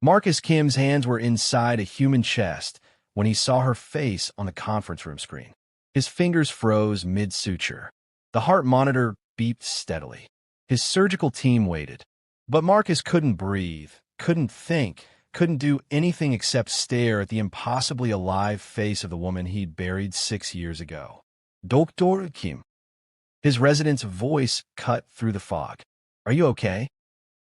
Marcus Kim's hands were inside a human chest when he saw her face on the conference room screen. His fingers froze mid-suture. The heart monitor beeped steadily. His surgical team waited. But Marcus couldn't breathe, couldn't think, couldn't do anything except stare at the impossibly alive face of the woman he'd buried 6 years ago. Dr. Kim. His resident's voice cut through the fog. Are you okay?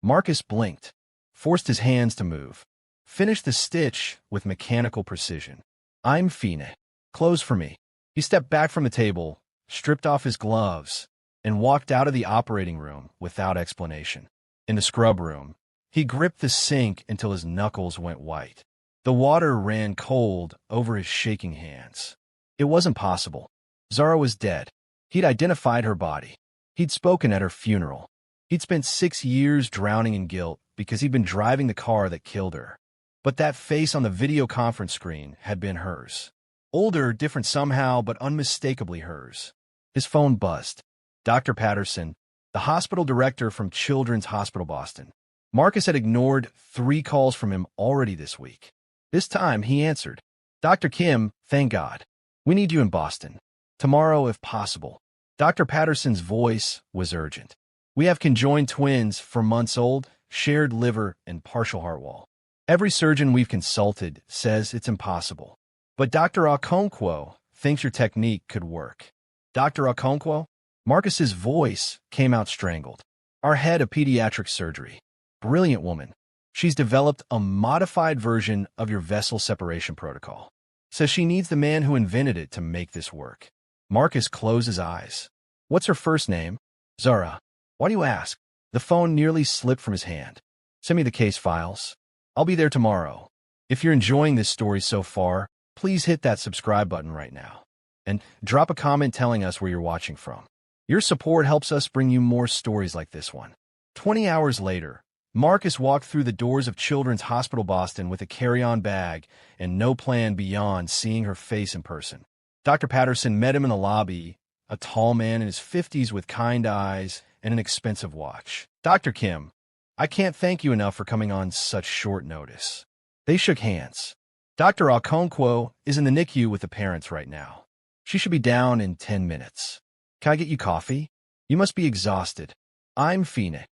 Marcus blinked, forced his hands to move, finished the stitch with mechanical precision. I'm fine. Close for me. He stepped back from the table, stripped off his gloves, and walked out of the operating room without explanation. In the scrub room, he gripped the sink until his knuckles went white. The water ran cold over his shaking hands. It wasn't possible. Zara was dead. He'd identified her body. He'd spoken at her funeral. He'd spent 6 years drowning in guilt because he'd been driving the car that killed her. But that face on the video conference screen had been hers. Older, different somehow, but unmistakably hers. His phone buzzed. Dr. Patterson, the hospital director from Children's Hospital Boston. Marcus had ignored 3 calls from him already this week. This time, he answered. Dr. Kim, thank God. We need you in Boston. Tomorrow, if possible. Dr. Patterson's voice was urgent. We have conjoined twins, 4 months old, shared liver, and partial heart wall. Every surgeon we've consulted says it's impossible. But Dr. Okonkwo thinks your technique could work. Dr. Okonkwo? Marcus's voice came out strangled. Our head of pediatric surgery. Brilliant woman. She's developed a modified version of your vessel separation protocol. Says she needs the man who invented it to make this work. Marcus closed his eyes. What's her first name? Zara. Why do you ask? The phone nearly slipped from his hand. Send me the case files. I'll be there tomorrow. If you're enjoying this story so far, please hit that subscribe button right now. And drop a comment telling us where you're watching from. Your support helps us bring you more stories like this one. 20 hours later, Marcus walked through the doors of Children's Hospital Boston with a carry-on bag and no plan beyond seeing her face in person. Dr. Patterson met him in the lobby, a tall man in his 50s with kind eyes and an expensive watch. Dr. Kim, I can't thank you enough for coming on such short notice. They shook hands. Dr. Okonkwo is in the NICU with the parents right now. She should be down in 10 minutes. Can I get you coffee? You must be exhausted. I'm fine.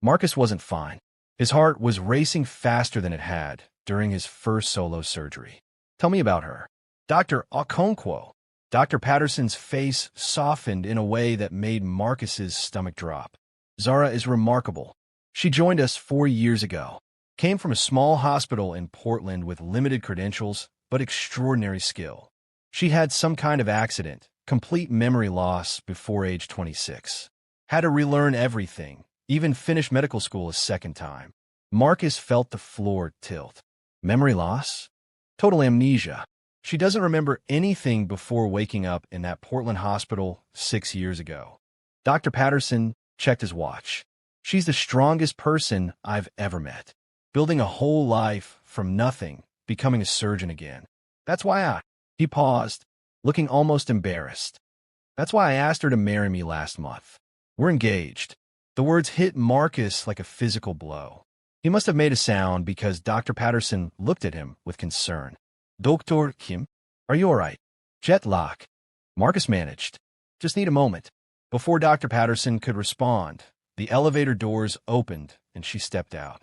Marcus wasn't fine. His heart was racing faster than it had during his first solo surgery. Tell me about her. Dr. Okonkwo. Dr. Patterson's face softened in a way that made Marcus's stomach drop. Zara is remarkable. She joined us 4 years ago. Came from a small hospital in Portland with limited credentials, but extraordinary skill. She had some kind of accident, complete memory loss before age 26. Had to relearn everything, even finish medical school a second time. Marcus felt the floor tilt. Memory loss? Total amnesia. She doesn't remember anything before waking up in that Portland hospital 6 years ago. Dr. Patterson checked his watch. She's the strongest person I've ever met. Building a whole life from nothing, becoming a surgeon again. That's why He paused, looking almost embarrassed. That's why I asked her to marry me last month. We're engaged. The words hit Marcus like a physical blow. He must have made a sound because Dr. Patterson looked at him with concern. Dr. Kim, are you all right? Jet lag. Marcus managed. Just need a moment. Before Dr. Patterson could respond, the elevator doors opened and she stepped out.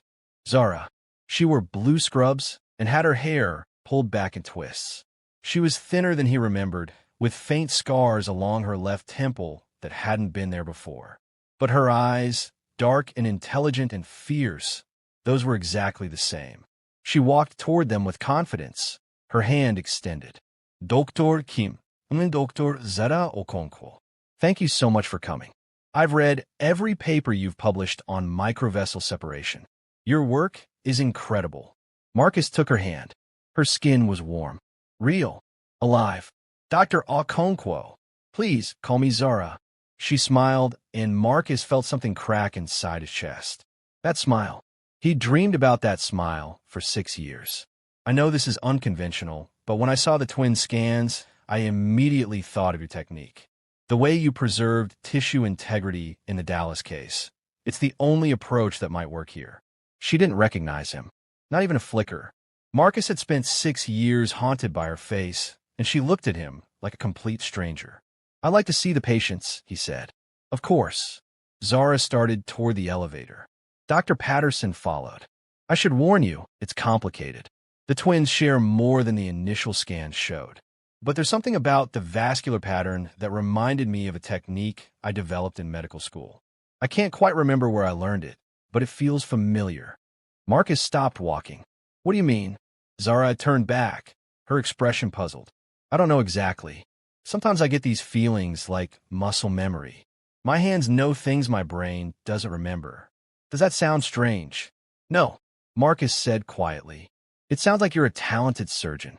Zara. She wore blue scrubs and had her hair pulled back in twists. She was thinner than he remembered, with faint scars along her left temple that hadn't been there before. But her eyes, dark and intelligent and fierce, those were exactly the same. She walked toward them with confidence, her hand extended. Dr. Kim, I'm Dr. Zara Okonkwo. Thank you so much for coming. I've read every paper you've published on microvessel separation. Your work is incredible. Marcus took her hand. Her skin was warm. Real. Alive. Dr. Okonkwo, please call me Zara. She smiled, and Marcus felt something crack inside his chest. That smile. He dreamed about that smile for 6 years. I know this is unconventional, but when I saw the twin scans, I immediately thought of your technique. The way you preserved tissue integrity in the Dallas case. It's the only approach that might work here. She didn't recognize him. Not even a flicker. Marcus had spent 6 years haunted by her face, and she looked at him like a complete stranger. "I'd like to see the patients," he said. "Of course." Zara started toward the elevator. Dr. Patterson followed. "I should warn you, it's complicated. The twins share more than the initial scans showed. But there's something about the vascular pattern that reminded me of a technique I developed in medical school. I can't quite remember where I learned it, but it feels familiar." Marcus stopped walking. "What do you mean?" Zara turned back, her expression puzzled. "I don't know exactly. Sometimes I get these feelings like muscle memory. My hands know things my brain doesn't remember. Does that sound strange?" "No," Marcus said quietly. "It sounds like you're a talented surgeon."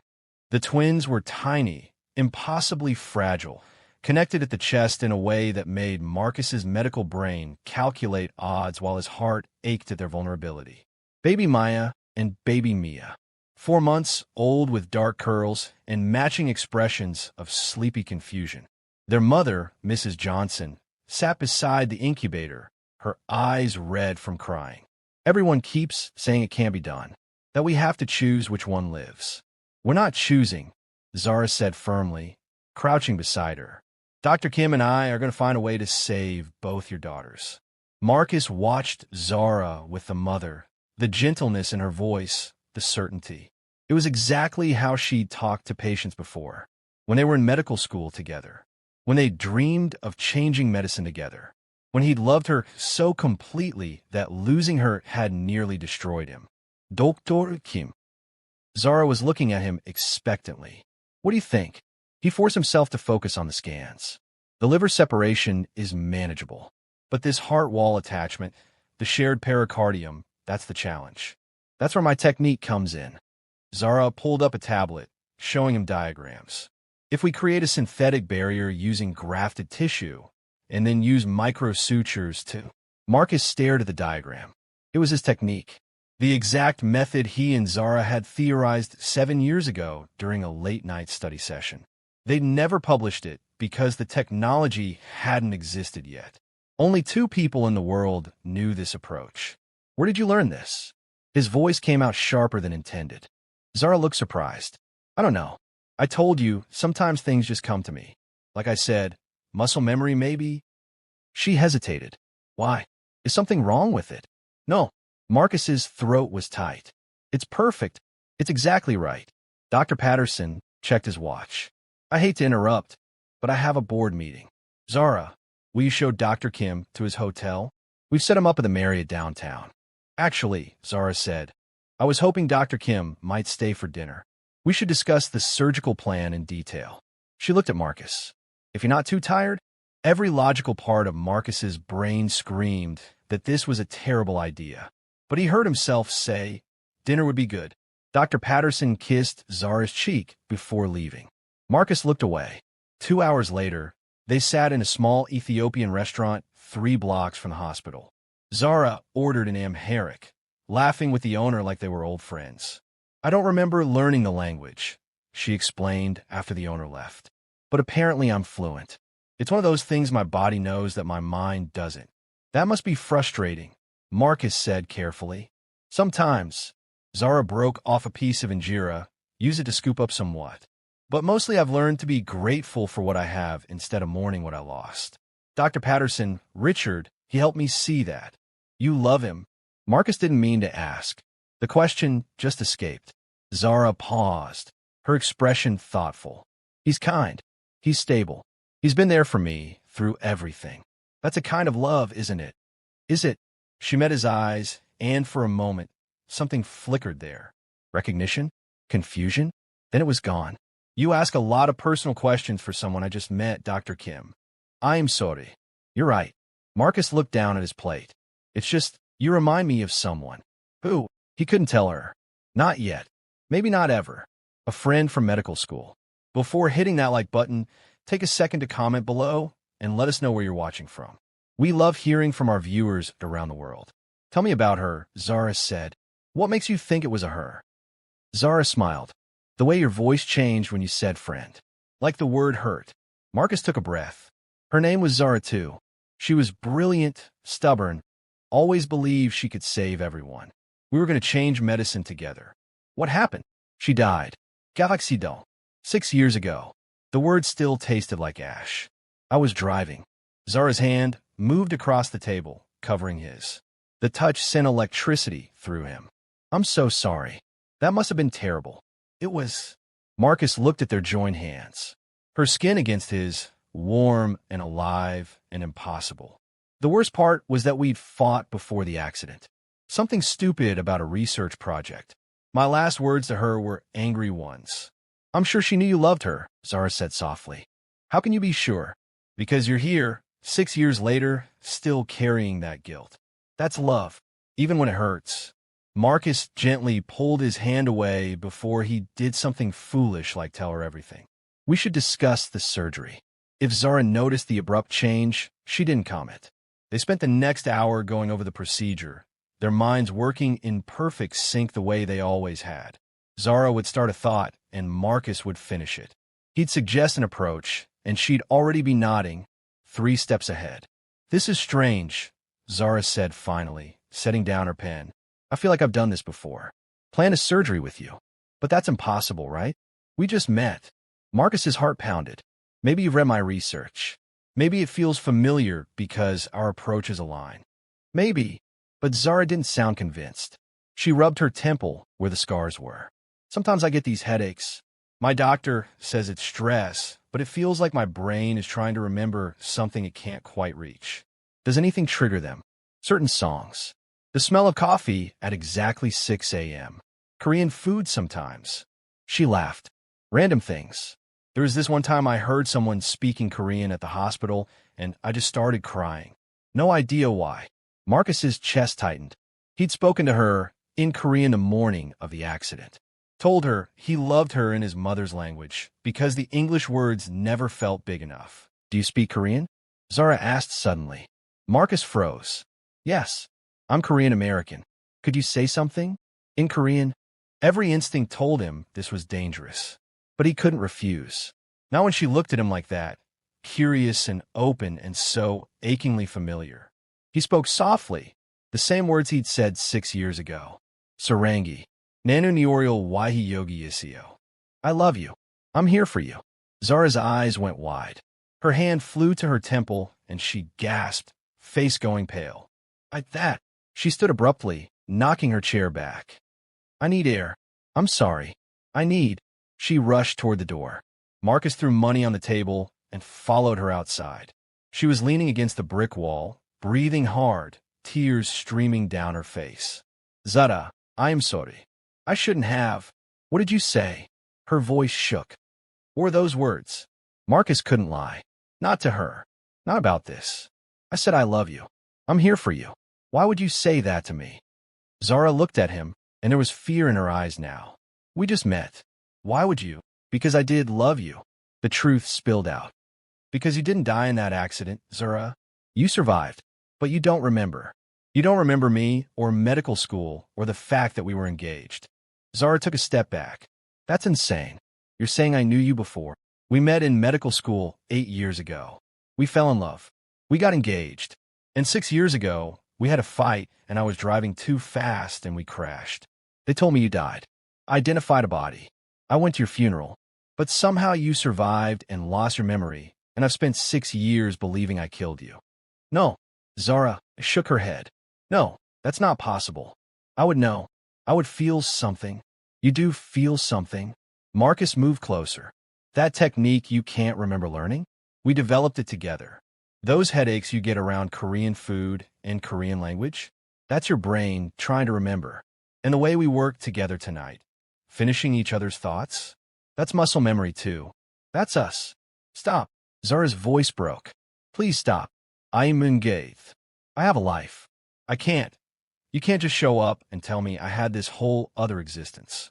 The twins were tiny, impossibly fragile, connected at the chest in a way that made Marcus's medical brain calculate odds while his heart ached at their vulnerability. Baby Maya and baby Mia, 4 months old with dark curls and matching expressions of sleepy confusion. Their mother, Mrs. Johnson, sat beside the incubator, her eyes red from crying. "Everyone keeps saying it can't be done, that we have to choose which one lives." "We're not choosing," Zara said firmly, crouching beside her. "Dr. Kim and I are going to find a way to save both your daughters." Marcus watched Zara with the mother, the gentleness in her voice, the certainty. It was exactly how she'd talked to patients before, when they were in medical school together, when they dreamed of changing medicine together, when he'd loved her so completely that losing her had nearly destroyed him. "Dr. Kim." Zara was looking at him expectantly. "What do you think?" He forced himself to focus on the scans. "The liver separation is manageable, but this heart wall attachment, the shared pericardium, that's the challenge. That's where my technique comes in." Zara pulled up a tablet, showing him diagrams. "If we create a synthetic barrier using grafted tissue, and then use microsutures to..." Marcus stared at the diagram. It was his technique. The exact method he and Zara had theorized 7 years ago during a late-night study session. They'd never published it because the technology hadn't existed yet. Only 2 people in the world knew this approach. "Where did you learn this?" His voice came out sharper than intended. Zara looked surprised. "I don't know. I told you, sometimes things just come to me. Like I said, muscle memory maybe?" She hesitated. "Why? Is something wrong with it?" "No." Marcus's throat was tight. "It's perfect. It's exactly right." Dr. Patterson checked his watch. "I hate to interrupt, but I have a board meeting. Zara, will you show Dr. Kim to his hotel? We've set him up at the Marriott downtown." "Actually," Zara said, "I was hoping Dr. Kim might stay for dinner. We should discuss the surgical plan in detail." She looked at Marcus. "If you're not too tired?" Every logical part of Marcus's brain screamed that this was a terrible idea. But he heard himself say, dinner would be good. Dr. Patterson kissed Zara's cheek before leaving. Marcus looked away. 2 hours later, they sat in a small Ethiopian restaurant 3 blocks from the hospital. Zara ordered an Amharic, laughing with the owner like they were old friends. "I don't remember learning the language," she explained after the owner left. "But apparently I'm fluent. It's one of those things my body knows that my mind doesn't." "That must be frustrating," Marcus said carefully. "Sometimes." Zara broke off a piece of injera, use it to scoop up some what. "But mostly I've learned to be grateful for what I have instead of mourning what I lost." Dr. Patterson, Richard, he helped me see that. "You love him?" Marcus didn't mean to ask. The question just escaped. Zara paused, her expression thoughtful. "He's kind. He's stable. He's been there for me through everything. That's a kind of love, isn't it?" "Is it?" She met his eyes, and for a moment, something flickered there. Recognition? Confusion? Then it was gone. "You ask a lot of personal questions for someone I just met, Dr. Kim. I am sorry." "You're right." Marcus looked down at his plate. "It's just, you remind me of someone." "Who?" He couldn't tell her. "Not yet. Maybe not ever. A friend from medical school." Before hitting that like button, take a second to comment below and let us know where you're watching from. We love hearing from our viewers around the world. "Tell me about her," Zara said. "What makes you think it was a her?" Zara smiled. "The way your voice changed when you said friend. Like the word hurt." Marcus took a breath. Her name was Zara too. She was brilliant, stubborn, always believed she could save everyone. We were going to change medicine together. What happened? She died. Galaxidon. 6 years ago. The words still tasted like ash. I was driving. Zara's hand moved across the table, covering his. The touch sent electricity through him. I'm so sorry. That must have been terrible. It was. Marcus looked at their joined hands. Her skin against his, warm and alive and impossible. The worst part was that we'd fought before the accident. Something stupid about a research project. My last words to her were angry ones. I'm sure she knew you loved her, Zara said softly. How can you be sure? Because you're here, 6 years later, still carrying that guilt. That's love, even when it hurts. Marcus gently pulled his hand away before he did something foolish like tell her everything. We should discuss the surgery. If Zara noticed the abrupt change, she didn't comment. They spent the next hour going over the procedure, their minds working in perfect sync the way they always had. Zara would start a thought, and Marcus would finish it. He'd suggest an approach, and she'd already be nodding, 3 steps ahead. This is strange, Zara said finally, setting down her pen. I feel like I've done this before. Plan a surgery with you. But that's impossible, right? We just met. Marcus's heart pounded. Maybe you've read my research. Maybe it feels familiar because our approaches align. Maybe. But Zara didn't sound convinced. She rubbed her temple where the scars were. Sometimes I get these headaches. My doctor says it's stress, but it feels like my brain is trying to remember something it can't quite reach. Does anything trigger them? Certain songs. The smell of coffee at exactly 6 a.m. Korean food sometimes. She laughed. Random things. There was this one time I heard someone speaking Korean at the hospital, and I just started crying. No idea why. Marcus's chest tightened. He'd spoken to her in Korean the morning of the accident. Told her he loved her in his mother's language because the English words never felt big enough. Do you speak Korean? Zara asked suddenly. Marcus froze. Yes. I'm Korean American. Could you say something? In Korean? Every instinct told him this was dangerous. But he couldn't refuse. Not when she looked at him like that, curious and open and so achingly familiar. He spoke softly, the same words he'd said 6 years ago. Sarangi. Nanu Niorial Wahi Yogi Isio. I love you. I'm here for you. Zara's eyes went wide. Her hand flew to her temple, and she gasped, face going pale. Like that. She stood abruptly, knocking her chair back. I need air. I'm sorry. I need. She rushed toward the door. Marcus threw money on the table and followed her outside. She was leaning against the brick wall, breathing hard, tears streaming down her face. Zara, I am sorry. I shouldn't have. What did you say? Her voice shook. What were those words? Marcus couldn't lie. Not to her. Not about this. I said I love you. I'm here for you. Why would you say that to me? Zara looked at him, and there was fear in her eyes now. We just met. Why would you? Because I did love you. The truth spilled out. Because you didn't die in that accident, Zara. You survived. But you don't remember. You don't remember me, or medical school, or the fact that we were engaged. Zara took a step back. That's insane. You're saying I knew you before. We met in medical school 8 years ago. We fell in love. We got engaged. And 6 years ago, we had a fight, and I was driving too fast, and we crashed. They told me you died. I identified a body. I went to your funeral. But somehow you survived and lost your memory, and I've spent 6 years believing I killed you. No. Zara shook her head. No, that's not possible. I would know. I would feel something. You do feel something. Marcus moved closer. That technique you can't remember learning? We developed it together. Those headaches you get around Korean food and Korean language? That's your brain trying to remember. And the way we work together tonight, finishing each other's thoughts? That's muscle memory too. That's us. Stop. Zara's voice broke. Please stop. I'm engaged. I have a life. I can't. You can't just show up and tell me I had this whole other existence.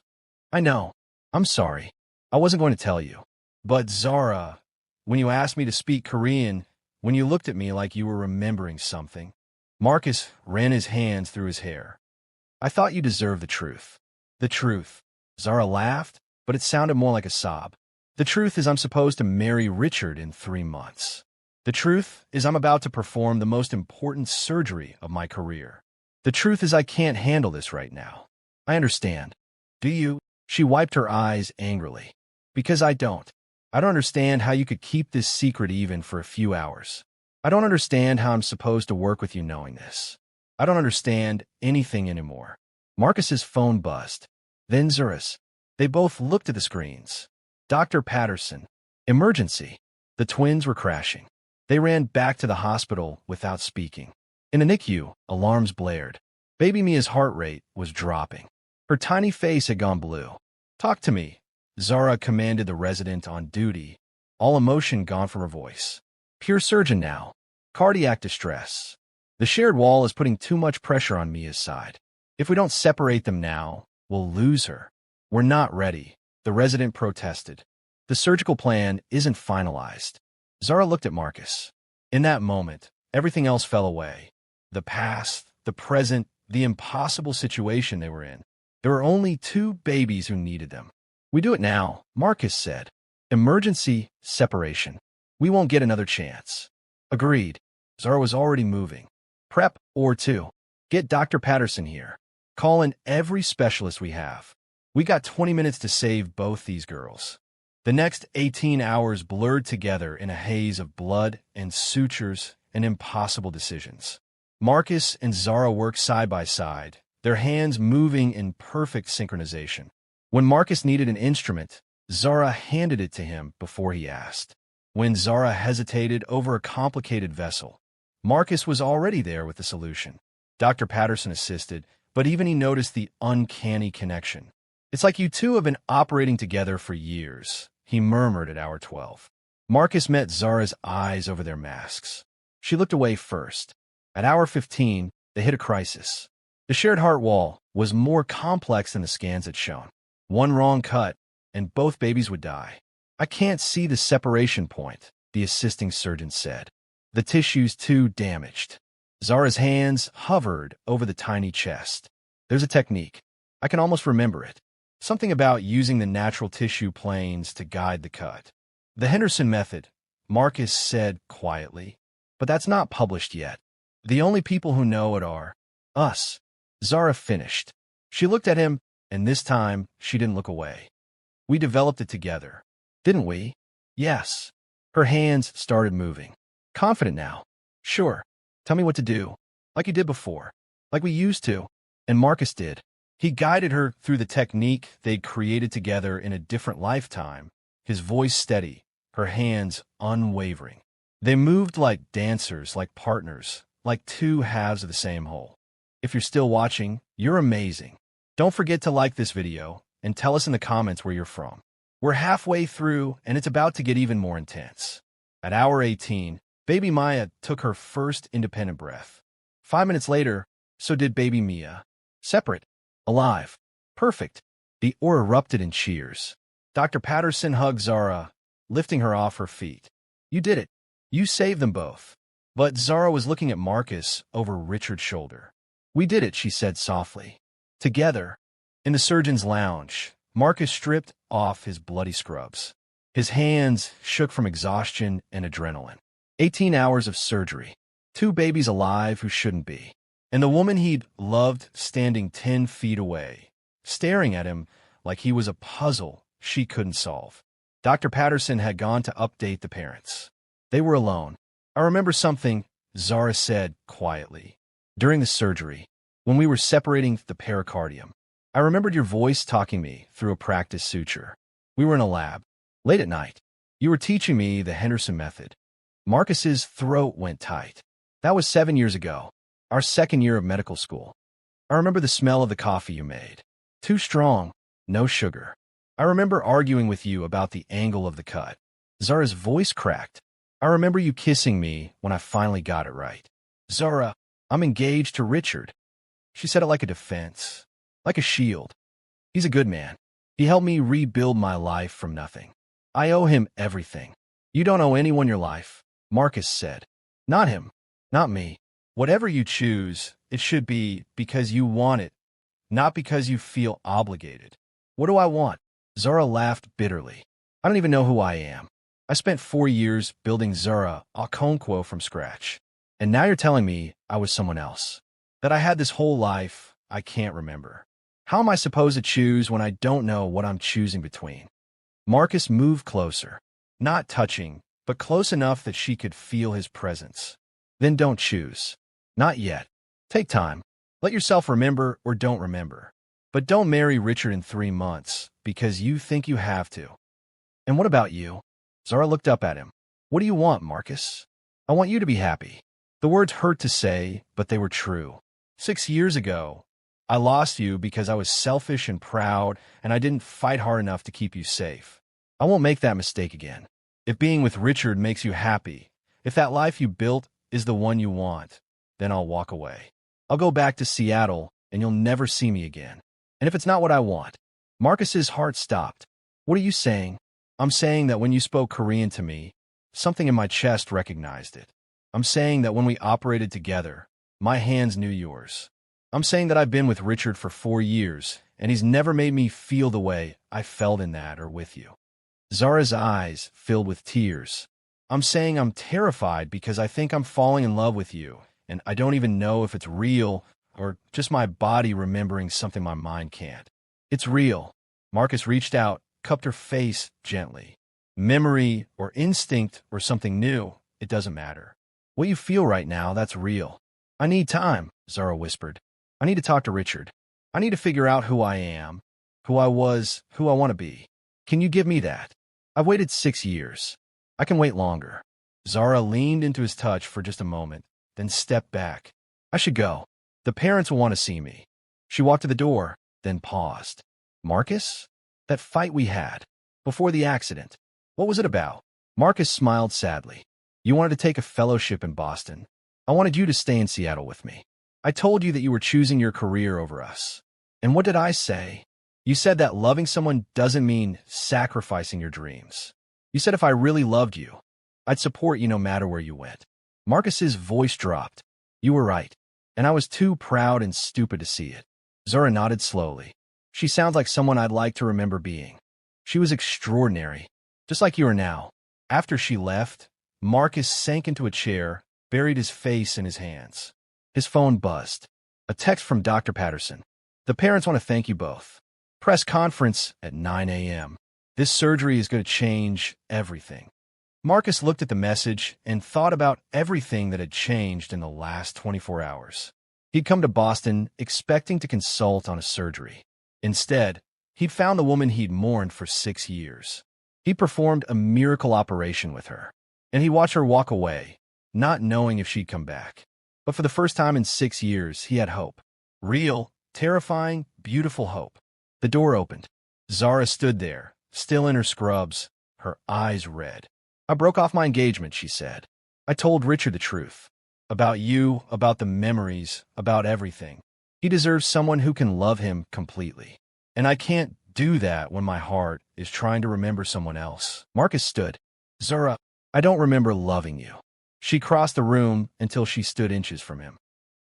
I know. I'm sorry. I wasn't going to tell you. But Zara, when you asked me to speak Korean, when you looked at me like you were remembering something, Marcus ran his hands through his hair. I thought you deserved the truth. The truth. Zara laughed, but it sounded more like a sob. The truth is I'm supposed to marry Richard in 3 months. The truth is I'm about to perform the most important surgery of my career. The truth is I can't handle this right now. I understand. Do you? She wiped her eyes angrily. Because I don't. I don't understand how you could keep this secret even for a few hours. I don't understand how I'm supposed to work with you knowing this. I don't understand anything anymore. Marcus's phone buzzed. Then Zara's. They both looked at the screens. Dr. Patterson. Emergency. The twins were crashing. They ran back to the hospital without speaking. In a NICU, alarms blared. Baby Mia's heart rate was dropping. Her tiny face had gone blue. Talk to me, Zara commanded the resident on duty, all emotion gone from her voice. Pure surgeon now. Cardiac distress. The shared wall is putting too much pressure on Mia's side. If we don't separate them now, we'll lose her. We're not ready, the resident protested. The surgical plan isn't finalized. Zara looked at Marcus. In that moment, everything else fell away. The past, the present, the impossible situation they were in. There were only 2 babies who needed them. We do it now, Marcus said. Emergency separation. We won't get another chance. Agreed. Zara was already moving. Prep or 2. Get Dr. Patterson here. Call in every specialist we have. We got 20 minutes to save both these girls. The next 18 hours blurred together in a haze of blood and sutures and impossible decisions. Marcus and Zara worked side by side, their hands moving in perfect synchronization. When Marcus needed an instrument, Zara handed it to him before he asked. When Zara hesitated over a complicated vessel, Marcus was already there with the solution. Dr. Patterson assisted, but even he noticed the uncanny connection. It's like you two have been operating together for years, he murmured at hour 12. Marcus met Zara's eyes over their masks. She looked away first. At hour 15, they hit a crisis. The shared heart wall was more complex than the scans had shown. One wrong cut, and both babies would die. I can't see the separation point, the assisting surgeon said. The tissue's too damaged. Zara's hands hovered over the tiny chest. There's a technique. I can almost remember it. Something about using the natural tissue planes to guide the cut. The Henderson method, Marcus said quietly. But that's not published yet. The only people who know it are us. Zara finished. She looked at him, and this time she didn't look away. We developed it together, didn't we? Yes. Her hands started moving. Confident now. Sure. Tell me what to do. Like you did before. Like we used to. And Marcus did. He guided her through the technique they'd created together in a different lifetime, his voice steady, her hands unwavering. They moved like dancers, like partners, like 2 halves of the same whole. If you're still watching, you're amazing. Don't forget to like this video and tell us in the comments where you're from. We're halfway through, and it's about to get even more intense. At hour 18, baby Maya took her first independent breath. 5 minutes later, so did baby Mia. Separate. Alive. Perfect. The or erupted in cheers. Dr. Patterson hugged Zara, lifting her off her feet. You did it. You saved them both. But Zara was looking at Marcus over Richard's shoulder. We did it, she said softly. Together. In the surgeon's lounge, Marcus stripped off his bloody scrubs. His hands shook from exhaustion and adrenaline. 18 hours of surgery. 2 babies alive who shouldn't be. And the woman he'd loved standing 10 feet away, staring at him like he was a puzzle she couldn't solve. Dr. Patterson had gone to update the parents. They were alone. I remember something, Zara said quietly. During the surgery, when we were separating the pericardium, I remembered your voice talking me through a practice suture. We were in a lab, late at night. You were teaching me the Henderson method. Marcus's throat went tight. That was 7 years ago. Our second year of medical school. I remember the smell of the coffee you made. Too strong, no sugar. I remember arguing with you about the angle of the cut. Zara's voice cracked. I remember you kissing me when I finally got it right. Zara, I'm engaged to Richard. She said it like a defense, like a shield. He's a good man. He helped me rebuild my life from nothing. I owe him everything. You don't owe anyone your life, Marcus said. Not him, not me. Whatever you choose, it should be because you want it, not because you feel obligated. What do I want? Zara laughed bitterly. I don't even know who I am. I spent 4 years building Zara, a conquo from scratch. And now you're telling me I was someone else. That I had this whole life I can't remember. How am I supposed to choose when I don't know what I'm choosing between? Marcus moved closer, not touching, but close enough that she could feel his presence. Then don't choose. Not yet. Take time. Let yourself remember or don't remember. But don't marry Richard in 3 months because you think you have to. And what about you? Zara looked up at him. What do you want, Marcus? I want you to be happy. The words hurt to say, but they were true. 6 years ago, I lost you because I was selfish and proud, and I didn't fight hard enough to keep you safe. I won't make that mistake again. If being with Richard makes you happy, if that life you built is the one you want, then I'll walk away. I'll go back to Seattle, and you'll never see me again. And if it's not what I want, Marcus's heart stopped. What are you saying? I'm saying that when you spoke Korean to me, something in my chest recognized it. I'm saying that when we operated together, my hands knew yours. I'm saying that I've been with Richard for 4 years, and he's never made me feel the way I felt in that or with you. Zara's eyes filled with tears. I'm saying I'm terrified because I think I'm falling in love with you, and I don't even know if it's real or just my body remembering something my mind can't. It's real. Marcus reached out, cupped her face gently. Memory or instinct or something new, it doesn't matter. What you feel right now, that's real. I need time, Zara whispered. I need to talk to Richard. I need to figure out who I am, who I was, who I want to be. Can you give me that? I've waited 6 years. I can wait longer. Zara leaned into his touch for just a moment, then stepped back. I should go. The parents will want to see me. She walked to the door, then paused. Marcus? That fight we had, before the accident. What was it about? Marcus smiled sadly. You wanted to take a fellowship in Boston. I wanted you to stay in Seattle with me. I told you that you were choosing your career over us. And what did I say? You said that loving someone doesn't mean sacrificing your dreams. You said if I really loved you, I'd support you no matter where you went. Marcus's voice dropped. You were right. And I was too proud and stupid to see it. Zara nodded slowly. She sounds like someone I'd like to remember being. She was extraordinary, just like you are now. After she left, Marcus sank into a chair, buried his face in his hands. His phone buzzed. A text from Dr. Patterson. The parents want to thank you both. Press conference at 9 a.m. This surgery is going to change everything. Marcus looked at the message and thought about everything that had changed in the last 24 hours. He'd come to Boston expecting to consult on a surgery. Instead, he'd found the woman he'd mourned for 6 years. He performed a miracle operation with her, and he watched her walk away, not knowing if she'd come back. But for the first time in 6 years, he had hope. Real, terrifying, beautiful hope. The door opened. Zara stood there, still in her scrubs, her eyes red. I broke off my engagement, she said. I told Richard the truth. About you, about the memories, about everything. He deserves someone who can love him completely. And I can't do that when my heart is trying to remember someone else. Marcus stood. Zara, I don't remember loving you. She crossed the room until she stood inches from him.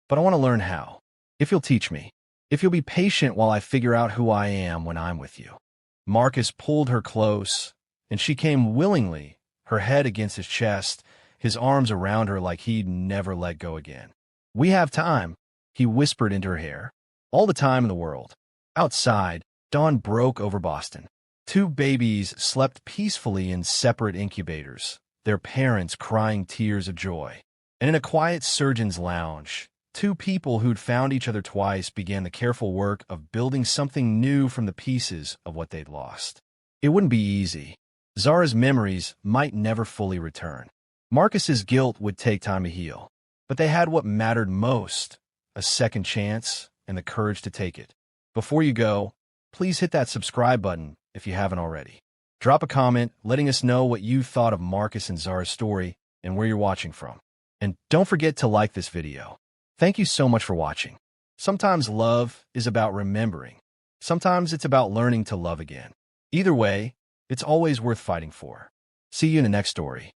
But I want to learn how. If you'll teach me. If you'll be patient while I figure out who I am when I'm with you. Marcus pulled her close, and she came willingly, her head against his chest, his arms around her like he'd never let go again. We have time, he whispered into her hair. All the time in the world. Outside, dawn broke over Boston. 2 babies slept peacefully in separate incubators, their parents crying tears of joy. And in a quiet surgeon's lounge, 2 people who'd found each other twice began the careful work of building something new from the pieces of what they'd lost. It wouldn't be easy. Zara's memories might never fully return. Marcus's guilt would take time to heal. But they had what mattered most, a second chance and the courage to take it. Before you go, please hit that subscribe button if you haven't already. Drop a comment letting us know what you thought of Marcus and Zara's story and where you're watching from. And don't forget to like this video. Thank you so much for watching. Sometimes love is about remembering. Sometimes it's about learning to love again. Either way, it's always worth fighting for. See you in the next story.